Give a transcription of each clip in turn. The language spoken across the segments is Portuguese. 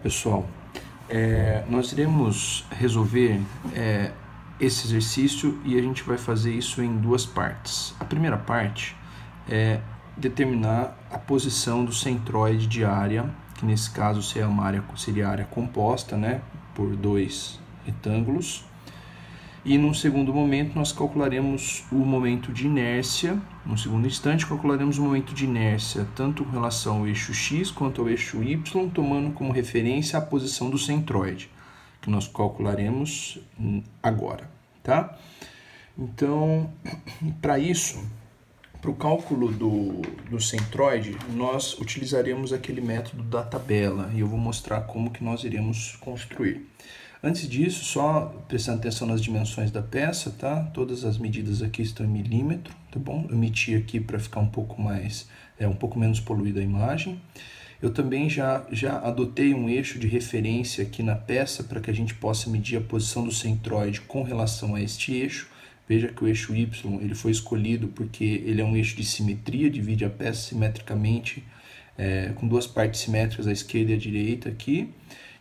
pessoal, nós iremos resolver esse exercício e a gente vai fazer isso em duas partes. A primeira parte é determinar a posição do centroide de área, que nesse caso seria a área composta, né, por dois retângulos. E num segundo momento nós calcularemos o momento de inércia. No segundo instante calcularemos o momento de inércia tanto com relação ao eixo X quanto ao eixo Y, tomando como referência a posição do centroide, que nós calcularemos agora, tá? Então, para isso, para o cálculo do centroide, nós utilizaremos aquele método da tabela, e eu vou mostrar como que nós iremos construir. Antes disso, só prestando atenção nas dimensões da peça, tá? Todas as medidas aqui estão em milímetro, tá bom? Eu meti aqui para ficar um pouco menos poluída a imagem. Eu também já adotei um eixo de referência aqui na peça para que a gente possa medir a posição do centroide com relação a este eixo. Veja que o eixo Y ele foi escolhido porque ele é um eixo de simetria, divide a peça simetricamente, com duas partes simétricas, a esquerda e a direita aqui.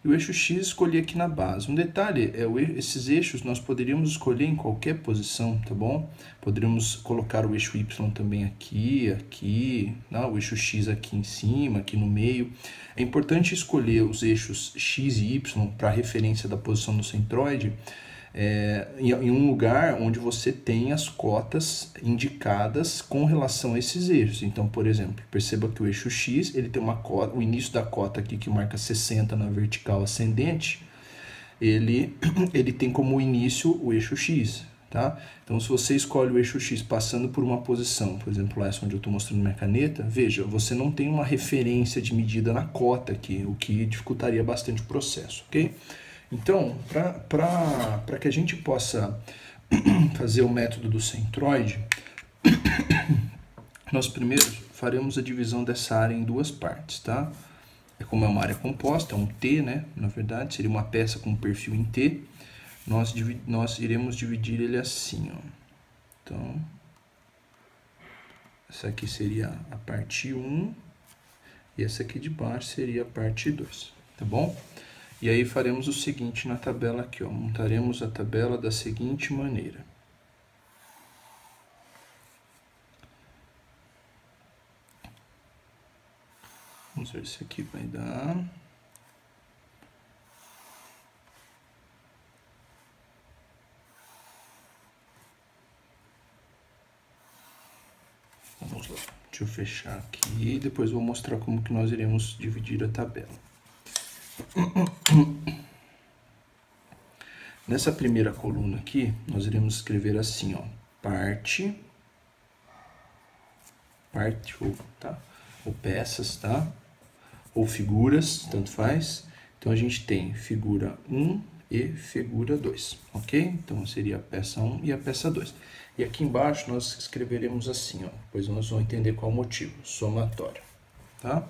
E o eixo X escolhi aqui na base. Um detalhe, esses eixos nós poderíamos escolher em qualquer posição, tá bom? Poderíamos colocar o eixo Y também aqui, não, o eixo X aqui em cima, aqui no meio. É importante escolher os eixos X e Y para referência da posição do centroide, em um lugar onde você tem as cotas indicadas com relação a esses eixos. Então, por exemplo, perceba que o eixo X ele tem uma cota, o início da cota aqui que marca 60 na vertical ascendente, ele tem como início o eixo X, tá? Então, se você escolhe o eixo X passando por uma posição, por exemplo, essa onde eu estou mostrando minha caneta, veja, você não tem uma referência de medida na cota aqui, o que dificultaria bastante o processo, ok? Então, para que a gente possa fazer o método do centroide, nós primeiro faremos a divisão dessa área em duas partes, tá? Como é uma área composta, é um T, né? Na verdade, seria uma peça com perfil em T. Nós iremos dividir ele assim, ó. Então, essa aqui seria a parte 1 e essa aqui de baixo seria a parte 2, tá bom? E aí faremos o seguinte na tabela aqui, ó. Montaremos a tabela da seguinte maneira. Vamos ver se aqui vai dar. Vamos lá. Deixa eu fechar aqui e depois vou mostrar como que nós iremos dividir a tabela. Nessa primeira coluna aqui, nós iremos escrever assim, ó, parte tá? Ou peças, tá? Ou figuras, tanto faz. Então, a gente tem figura 1 e figura 2, ok? Então, seria a peça 1 e a peça 2. E aqui embaixo nós escreveremos assim, ó, pois nós vamos entender qual o motivo, somatório, tá?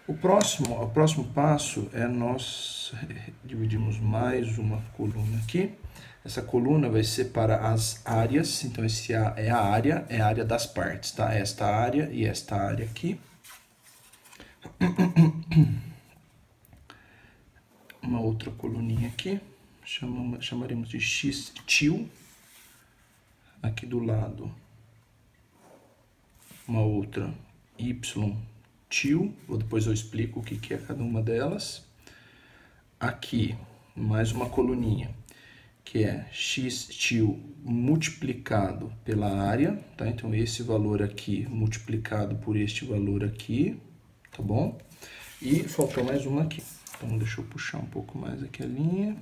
O próximo passo é nós dividimos mais uma coluna aqui. Essa coluna vai ser para as áreas, então esse A é a área das partes, tá? Esta área e esta área aqui. Uma outra coluninha aqui, chamaremos de X til. Aqui do lado, uma outra Y til, depois eu explico o que é cada uma delas. Aqui, mais uma coluninha, que é X til multiplicado pela área, tá? Então, esse valor aqui multiplicado por este valor aqui, tá bom? E faltou mais uma aqui. Então, deixa eu puxar um pouco mais aqui a linha.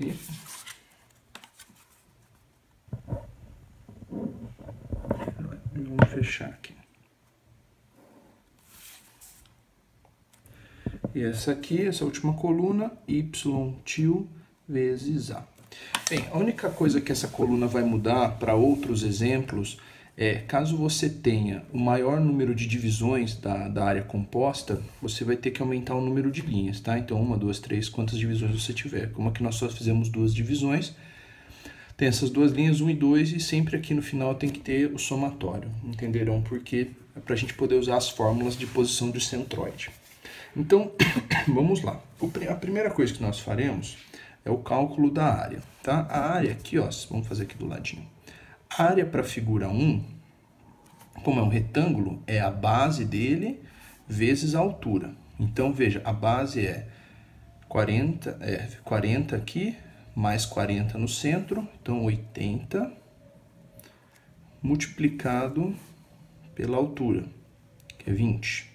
Aqui. Vamos fechar aqui. E essa aqui, essa última coluna, Y til vezes A. Bem, a única coisa que essa coluna vai mudar para outros exemplos caso você tenha o maior número de divisões da área composta, você vai ter que aumentar o número de linhas, tá? Então, 1, 2, 3, quantas divisões você tiver. Como aqui nós só fizemos 2 divisões, Tem essas duas linhas, 1 e 2, e sempre aqui no final tem que ter o somatório. Entenderão por quê? É para a gente poder usar as fórmulas de posição do centroide. Então, vamos lá. A primeira coisa que nós faremos é o cálculo da área, tá? A área aqui, ó, vamos fazer aqui do ladinho. A área para a figura 1, como é um retângulo, é a base dele vezes a altura. Então, veja, a base é 40 aqui, mais 40 no centro, então 80, multiplicado pela altura, que é 20.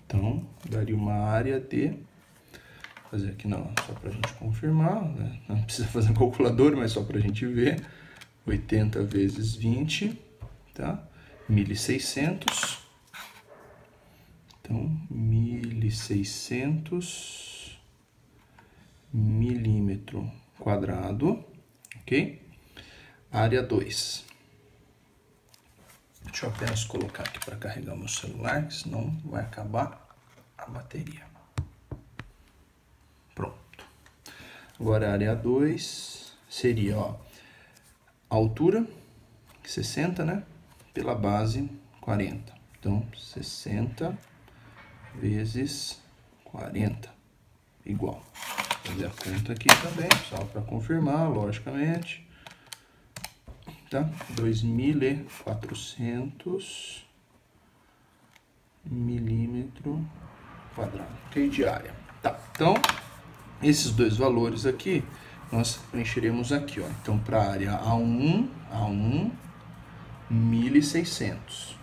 Então, daria uma área de... Vou fazer aqui não, só para a gente confirmar, né? Não precisa fazer um calculador, mas só para a gente ver. 80 vezes 20, tá? 1.600. Então, 1.600 milímetro quadrado, ok? Área 2. Deixa eu apenas colocar aqui para carregar o meu celular, senão vai acabar a bateria. Pronto. Agora a área 2 seria, ó, a altura, 60, né? Pela base, 40. Então, 60 vezes 40, igual. Vou fazer a conta aqui também, só para confirmar, logicamente. Tá? 2.400 milímetro quadrado, ok? De área. Tá, então, esses dois valores aqui, nós preencheremos aqui, ó. Então, para a área A1, 1.600.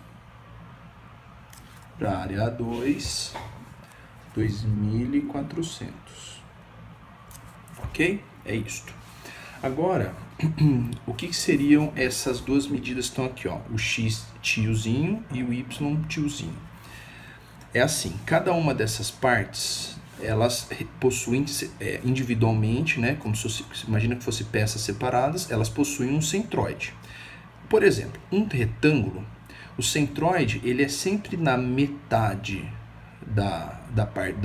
Para a área A2, 2.400. Ok? É isto. Agora, o que seriam essas duas medidas que estão aqui, ó? O x tiozinho e o y tiozinho. É assim, cada uma dessas partes, elas possuem individualmente, né? Como se fosse, imagina que fossem peças separadas, elas possuem um centroide. Por exemplo, um retângulo, o centroide, ele é sempre na metade da parte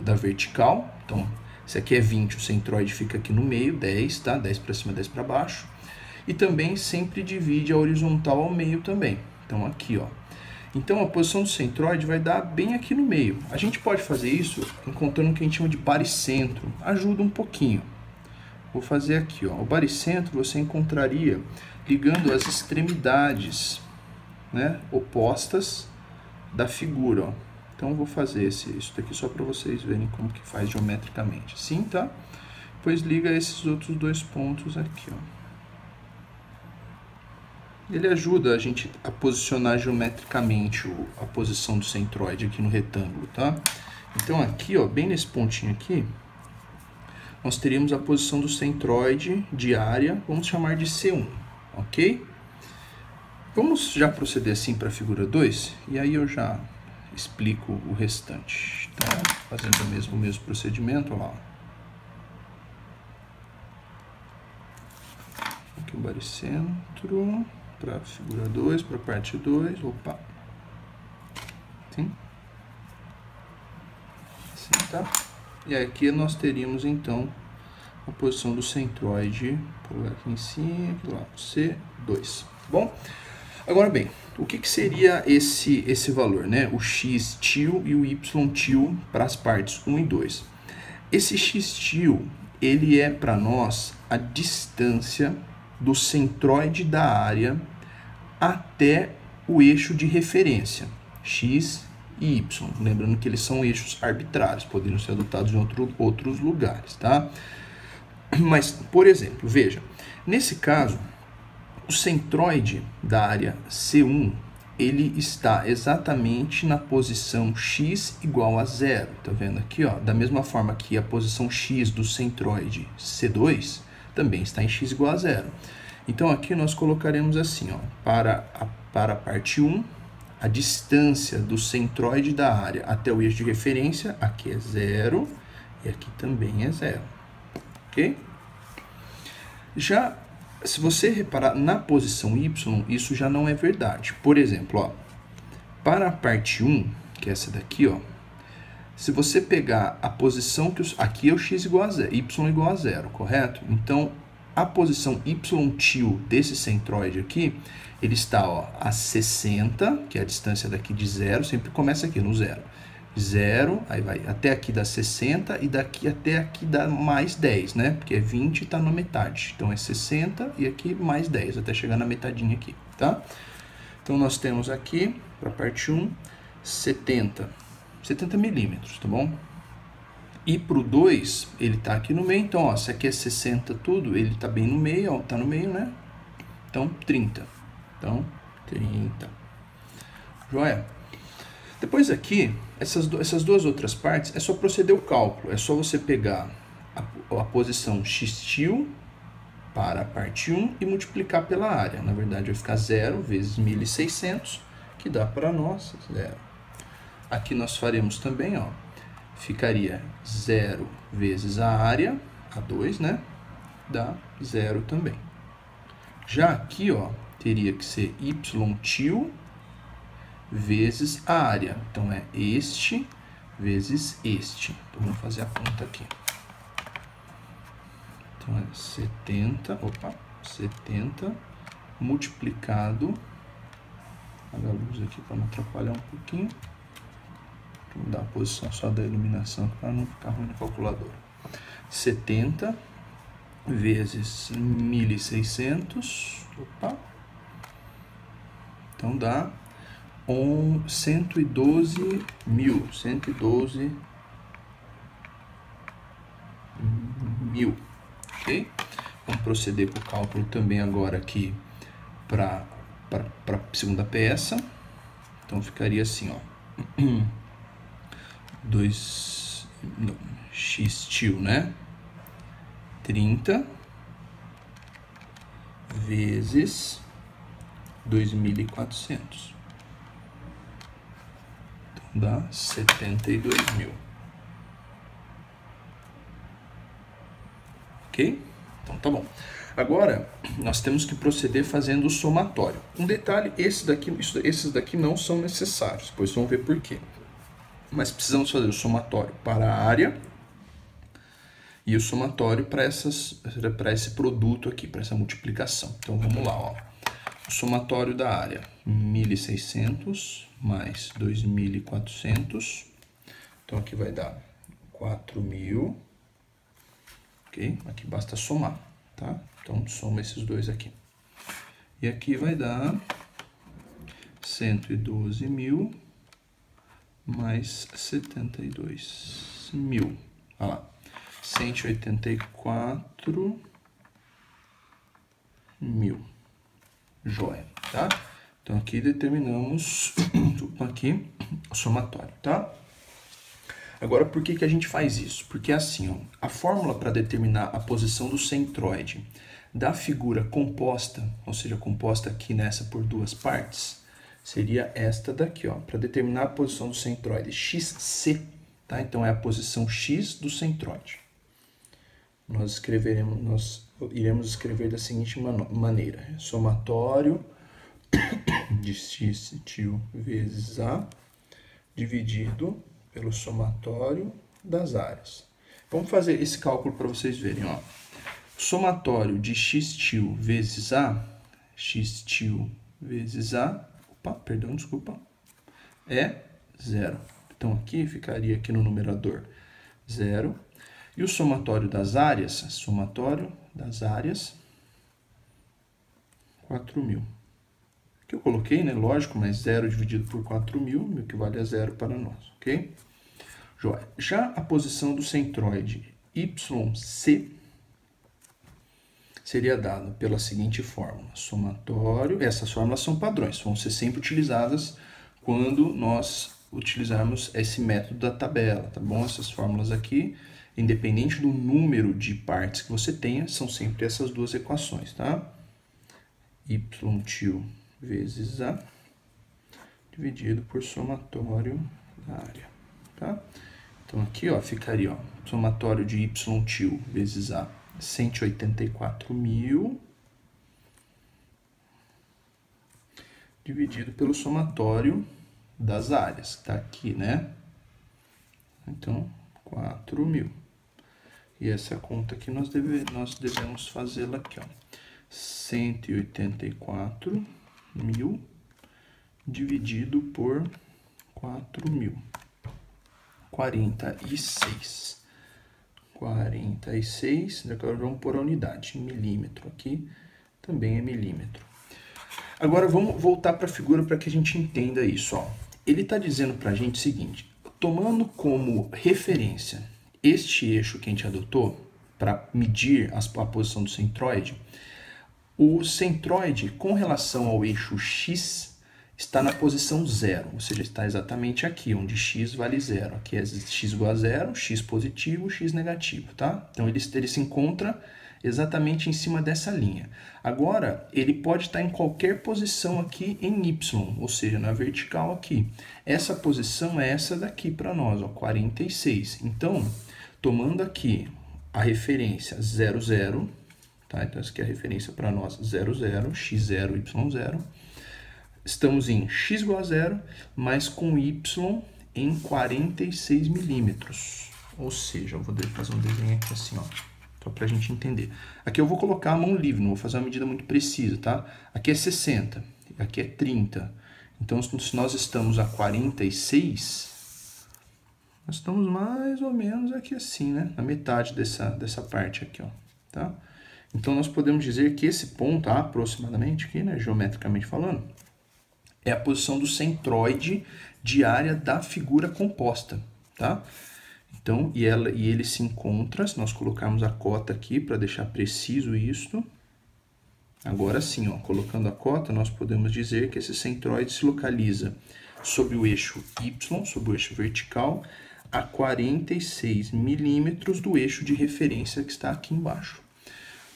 da vertical. Então, se aqui é 20, o centroide fica aqui no meio, 10, tá? 10 para cima, 10 para baixo. E também sempre divide a horizontal ao meio também. Então, aqui, ó. Então, a posição do centroide vai dar bem aqui no meio. A gente pode fazer isso encontrando o que a gente chama de baricentro. Ajuda um pouquinho. Vou fazer aqui, ó. O baricentro você encontraria ligando as extremidades, né, opostas da figura, ó. Então, eu vou fazer isso daqui só para vocês verem como que faz geometricamente. Sim, tá? Depois liga esses outros dois pontos aqui, ó. Ele ajuda a gente a posicionar geometricamente a posição do centroide aqui no retângulo, tá? Então, aqui, ó, bem nesse pontinho aqui, nós teríamos a posição do centroide de área, vamos chamar de C1, ok? Vamos já proceder assim para a figura 2, e aí eu já explico o restante. Então, fazendo o mesmo procedimento, olha lá. Aqui o baricentro, para a figura 2, para a parte 2, opa. Sim. Assim, tá? E aqui nós teríamos, então, a posição do centroide, por aqui em cima, aqui lá, C2, bom? Agora bem, o que seria esse valor, né? O x tio e o y tio para as partes 1 e 2. Esse x tio, ele é para nós a distância do centroide da área até o eixo de referência, x e y. Lembrando que eles são eixos arbitrários, poderiam ser adotados em outros lugares, tá? Mas, por exemplo, veja, nesse caso, o centroide da área C1, ele está exatamente na posição x igual a 0. Tá vendo aqui, ó? Da mesma forma que a posição x do centroide C2 também está em x igual a 0. Então, aqui nós colocaremos assim, ó, para a parte 1, a distância do centroide da área até o eixo de referência, aqui é 0 e aqui também é 0. Ok? Já, se você reparar na posição y, isso já não é verdade. Por exemplo, ó, para a parte 1, que é essa daqui, ó, se você pegar a posição que... Aqui é o x igual a zero, y igual a zero, correto? Então, a posição y til desse centroide aqui, ele está ó, a 60, que é a distância daqui de zero, sempre começa aqui no zero. 0, aí vai até aqui dá 60 e daqui até aqui dá mais 10, né? Porque é 20 e está na metade. Então é 60 e aqui mais 10, até chegar na metadinha aqui, tá? Então nós temos aqui, para a parte 1, 70 milímetros, tá bom? E para o 2, ele está aqui no meio, então, ó, se aqui é 60 tudo, ele está bem no meio, ó, tá no meio, né? Então, 30. Então, 30. Joia? Depois aqui, essas duas outras partes, é só proceder o cálculo. É só você pegar a posição x-til para a parte 1 e multiplicar pela área. Na verdade, vai ficar 0 vezes 1.600, que dá para nós 0. Aqui nós faremos também, ó, ficaria 0 vezes a área, a 2, né? Dá 0 também. Já aqui, ó, teria que ser y-til vezes a área. Então, é este vezes este. Então, vamos fazer a conta aqui. Então, é 70 multiplicado... Apagar a luz aqui para não atrapalhar um pouquinho. Vou mudar a posição só da iluminação para não ficar ruim na calculadora. 70 vezes 1.600. Opa! Então, dá 112 mil, ok? Vamos proceder com o cálculo também agora aqui para a segunda peça. Então, ficaria assim, ó, x-til, né? 30 vezes 2.400. Dá 72 mil. Ok? Então tá bom. Agora, nós temos que proceder fazendo o somatório. Um detalhe, esses daqui não são necessários, depois vamos ver por quê. Mas precisamos fazer o somatório para a área e o somatório para esse produto aqui, para essa multiplicação. Então vamos lá, ó. O somatório da área, 1.600 mais 2.400. Então, aqui vai dar 4.000. Ok? Aqui basta somar, tá? Então, soma esses dois aqui. E aqui vai dar 112 mil mais 72 mil. Olha lá. 184 mil. Joia, tá? Então, aqui determinamos aqui o somatório, tá? Agora, por que a gente faz isso? Porque assim, ó, a fórmula para determinar a posição do centroide da figura composta, ou seja, composta aqui nessa por duas partes, seria esta daqui, ó, para determinar a posição do centroide, XC, tá? Então, é a posição X do centroide. Nós iremos escrever da seguinte maneira: somatório de x-til vezes A dividido pelo somatório das áreas. Vamos fazer esse cálculo para vocês verem, ó. Somatório de x-til vezes A, é 0. Então, aqui ficaria aqui no numerador 0. E o somatório das áreas, 4.000. Que eu coloquei, né? Lógico, mas 0 dividido por 4.000 equivale a 0 para nós, ok? Joia. Já a posição do centroide YC seria dada pela seguinte fórmula: somatório. Essas fórmulas são padrões, vão ser sempre utilizadas quando nós utilizarmos esse método da tabela, tá bom? Essas fórmulas aqui, independente do número de partes que você tenha, são sempre essas duas equações, tá? Y-til vezes A dividido por somatório da área, tá? Então, aqui, ó, ficaria, ó, somatório de Y-til vezes A, 184.000 dividido pelo somatório das áreas, que tá aqui, né? Então, 4.000. E essa conta aqui nós devemos fazê-la aqui, ó. 184.000 dividido por 4.000. 46. 46, agora vamos pôr a unidade, milímetro aqui, também é milímetro. Agora vamos voltar para a figura para que a gente entenda isso, ó. Ele está dizendo para a gente o seguinte, tomando como referência este eixo que a gente adotou para medir a posição do centroide, o centroide com relação ao eixo X está na posição 0, ou seja, está exatamente aqui, onde x vale 0. Aqui é x igual a 0, x positivo, x negativo, tá? Então, ele se encontra exatamente em cima dessa linha. Agora, ele pode estar em qualquer posição aqui em y, ou seja, na vertical aqui. Essa posição é essa daqui para nós, ó, 46. Então, tomando aqui a referência 0, 0, tá? Então, essa aqui é a referência para nós, 0, 0, x0, y0. Estamos em x igual a 0, mas com y em 46 milímetros. Ou seja, eu vou fazer um desenho aqui assim, ó, só para a gente entender. Aqui eu vou colocar a mão livre, não vou fazer uma medida muito precisa, tá? Aqui é 60, aqui é 30. Então, se nós estamos a 46, nós estamos mais ou menos aqui assim, né? Na metade dessa parte aqui, ó, tá? Então, nós podemos dizer que esse ponto, aproximadamente aqui, né, geometricamente falando, é a posição do centroide diária da figura composta, tá? Então, e ele se encontra, se nós colocarmos a cota aqui para deixar preciso isso, agora sim, ó, colocando a cota, nós podemos dizer que esse centroide se localiza sobre o eixo Y, sobre o eixo vertical, a 46 milímetros do eixo de referência que está aqui embaixo.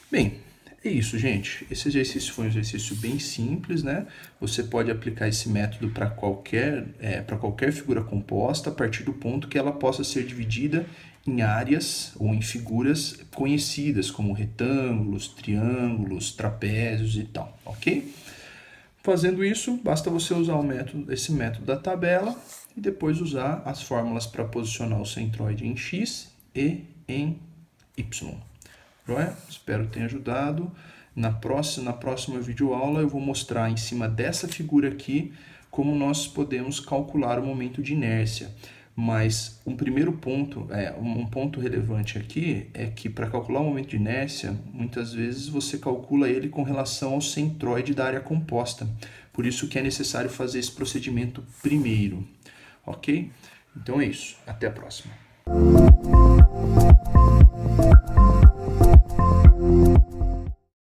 Bem, é isso, gente. Esse exercício foi um exercício bem simples, né? Você pode aplicar esse método para qualquer figura composta, a partir do ponto que ela possa ser dividida em áreas ou em figuras conhecidas, como retângulos, triângulos, trapézios e tal, ok? Fazendo isso, basta você usar esse método da tabela e depois usar as fórmulas para posicionar o centroide em X e em Y. Espero que tenha ajudado. Na próxima videoaula eu vou mostrar em cima dessa figura aqui como nós podemos calcular o momento de inércia. Mas um primeiro ponto, um ponto relevante aqui é que para calcular o momento de inércia, muitas vezes você calcula ele com relação ao centroide da área composta. Por isso que é necessário fazer esse procedimento primeiro, ok? Então é isso. Até a próxima.